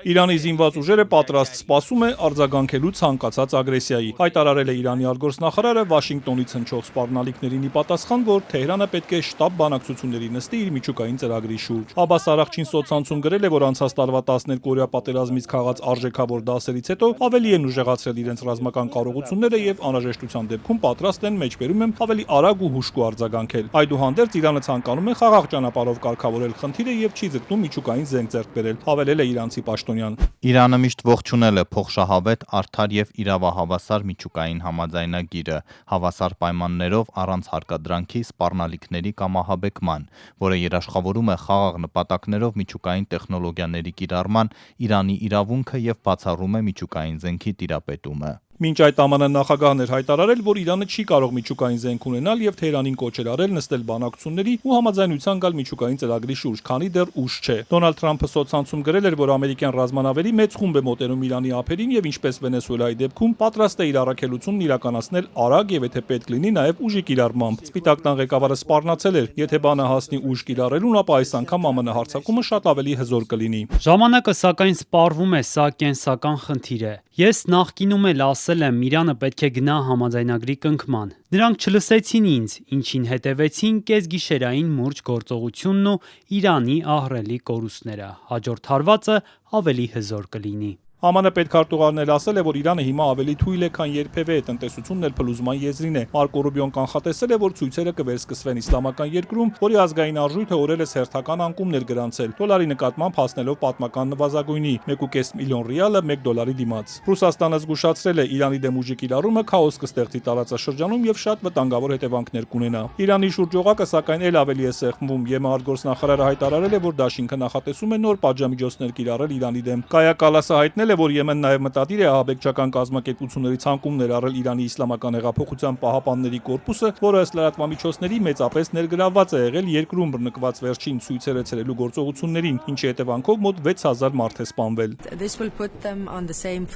Իրանի զինված ուժերը պատրաստ սպասում է արձագանքելու ցանկացած ագրեսիայի, հայտարարել է Իրանի արտգործնախարարը Վաշինգտոնից հնչող սպառնալիքներին ի պատասխան, որ Թեհրանը պետք է շտաբ բանակցությունների նստի իր միջուկային ծրագրի շուրջ։ Աբբաս Արաղչին սոցցանցում գրել է, որ անցած տարվա 12-օրյա պատերազմից քաղած արժեքավոր դասերից հետո ավելի են ուժեղացրել իրենց ռազմական կարողությունները եւ անհրաժեշտության դեպքում պատրաստ են մեջբերում եմ ավելի արագ ու հուժկու արձագանքել։ Այդուհանդերձ Իրանը ցանկանում է խաղաղ ճանապարհով կարգավորել խնդիրը եւ չի ձգտում միջուկային զենք ձեռք բերել, հավելել է իրանցի պաշտոնյան։ Իրանը միշտ ողջունել է փոխշահավետ, արդար եւ իրավահավասար միջուկային համաձայնագիրը, հավասար պայմաններով առանց հարկադրանքի, սպառնալիքների կամ ահաբեկման, որը երաշխավորում է խաղաղ նպատակներով միջուկային տեխնոլոգիաների կիրառման Իրանի իրավունքը եւ բացառում է միջուկային զենքի տիրապետումը։ Մինչ այդ ԱՄՆ նախագահն էր հայտարարել, որ Իրանը չի կարող միջուկային զենք ունենալ եւ Թեհրանին կոչել արել նստել բանակցությունների ու համաձայնության գալ միջուկային ծրագրի շուրջ, քանի դեռ ուշ չէ։ Դոնալդ Թրամփը սոցցանցում գրել էր, որ ամերիկյան ռազմանավերի մեծ խումբ է մոտենում Իրանի ափերին եւ ինչպես Վենեսուելայի դեպքում պատրաստ է իր առաքելությունն իրականացնել արագ եւ եթե պետք լինի նաեւ ուժի կիրառմամբ։ Սպիտակ տան ղեկավարը սպառնացել էր, եթե բանը հասնի ուժ կիրառելուն, ապա այս անգամ ԱՄՆ հարձակումը շատ ավելի հզոր կլինի։ Ժամանակը սակայն սպառվում է, սա կենսական խնդիր է։ Ես նախկինում էլ ասել եմ, Իրանը պետք է գնա համաձայնագրի կնքման։ Նրանք չլսեցին ինձ, ինչին հետևեցին կեսգիշերային մուրջ գործողությունն ու Իրանի ահռելի կորուստները։ Հաջորդ հարվածը ավելի հզոր կլինի։ ԱՄՆ պետքարտուղարն էլ ասել է, որ Իրանը հիմա ավելի թույլ է, քան երբևէ, տնտեսությունն էլ փլուզման եզրին է։ Մարկո Ռուբիոն կանխատեսել է, որ ցույցերը կվերսկսվեն իսլամական երկրում, որի ազգային արժույթը օրերս հերթական անկումներ գրանցել, դոլարի նկատմամբ հասնելով պատմական նվազագույնի 1.5 միլիոն ռիալը $1 դիմաց։ Ռուսաստանը զգուշացրել է, Իրանի դեմ ուժի կիրառումը քաոս կստեղծի տարածաշրջանում եւ շատ վտանգավոր հետևանքներ կունենա։ Իրանի շուրջօղակը սակայն էլ ավելի է սեղմվում։ ԵՄ արտգործնախարարը հայտարարել է, որ դաշինքը նախատեսում է նոր պատժամիջոցներ կիրառել Իրանի դեմ։ Կայա Կալասը հայտնել է, որ Եմենն նաև մտադիր է ահաբեկչական կազմակերպությունների ցանկումներ առել Իրանի իսլամական հեղափոխության պահապանների կորպուսը, որը ըստ լրատվամիջոցների մեծապես ներգրավված է եղել երկրում բռնկված վերջին ցույցերը ցրելու գործողություններին, ինչի հետևանքով մոտ 6000 մարդ է սպանվել։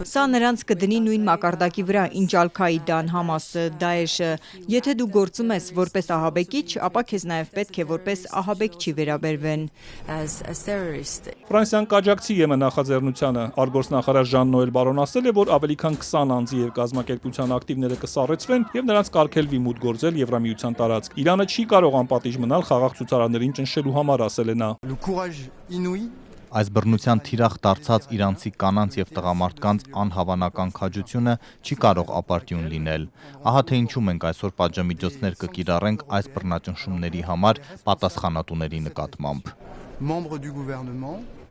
Սա նրանց կդնի նույն մակարդակի վրա, ինչ Ալ-Քաիդան, Համասը, Դաեշը։ Եթե դու գործում ես որպես ահաբեկիչ, ապա քեզ նաև պետք է որպես ահաբեկչի վերաբերվեն։ Ֆրանսիան կաջակցի Եմեն նախաձեռնությանը։ Արտգործնախարար Ժան Նոել Բարոն ասել է, որ ավելի քան 20 անձի եւ կազմակերպության ակտիվները կսառեցվեն եւ նրանց կարգելվի մուտք գործել Եվրամիության տարածք։ Իրանը չի կարող անպատիժ մնալ խաղաղ ցուցարարներին ճնշելու համար, ասել է նա։ Այս բռնության թիրախ դարձած իրանցի կանանց եւ տղամարդկանց անհավանական քաջությունը չի կարող ապարդյուն լինել։ Ահա թե ինչու մենք այսօր պատժամիջոցներ կկիրառենք այս բռնաճնշումների համար պատասխանատուների նկատմամբ։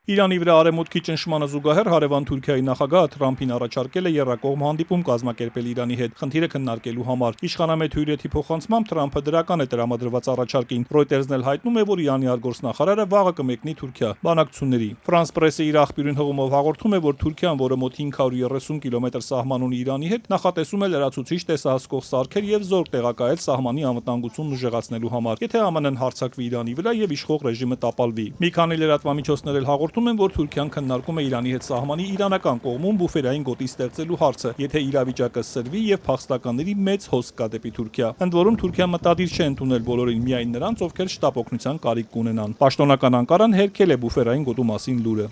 Իրանի վրա արևմուտքի ճնշմանը զուգահեռ հարևան Թուրքիայի նախագահը Թրամփին առաջարկել է եռակողմ հանդիպում կազմակերպել Իրանի հետ խնդիրը քննարկելու համար։ Իշխանամետ հյուրերի փոխանցմամբ Թրամփը դրական է տրամադրված առաջարկին։ Reuters-ն էլ հայտնում է, որ Իրանի արտգործնախարարը վաղը կմեկնի Թուրքիա բանակցությունների։ France Press-ը իր աղբյուրին հղումով հաղորդում է, որ Թուրքիան, որը մոտ 530 կիլոմետր սահման ունի Իրանի հետ, նախատեսում է լրացուցիչ տեսահսկող սարքեր եւ զորք տեղակայել սահմանի անվտանգությունն ուժեղացնելու համար, եթե ԱՄՆ-ն հարձակվի Իրանի վրա եւ իշխող ռեժիմը տապալվի։ Մի քանի լրատվամիջոցներ էլ հաղորդում են, որ Թուրքիան քննարկում է Իրանի հետ սահմանի իրանական կողմում բուֆերային գոտի ստեղծելու հարցը, եթե իրավիճակը սրվի եւ փախստականների մեծ հոսք կա դեպի Թուրքիա։ Ընդ որում Թուրքիան մտադիր չէ ընդունել բոլորին, միայն նրանց, ովքեր շտապօգնության կարիք կունենան։ Պաշտոնական Անկարան հերքել է բուֆերային գոտու մասին լուրը։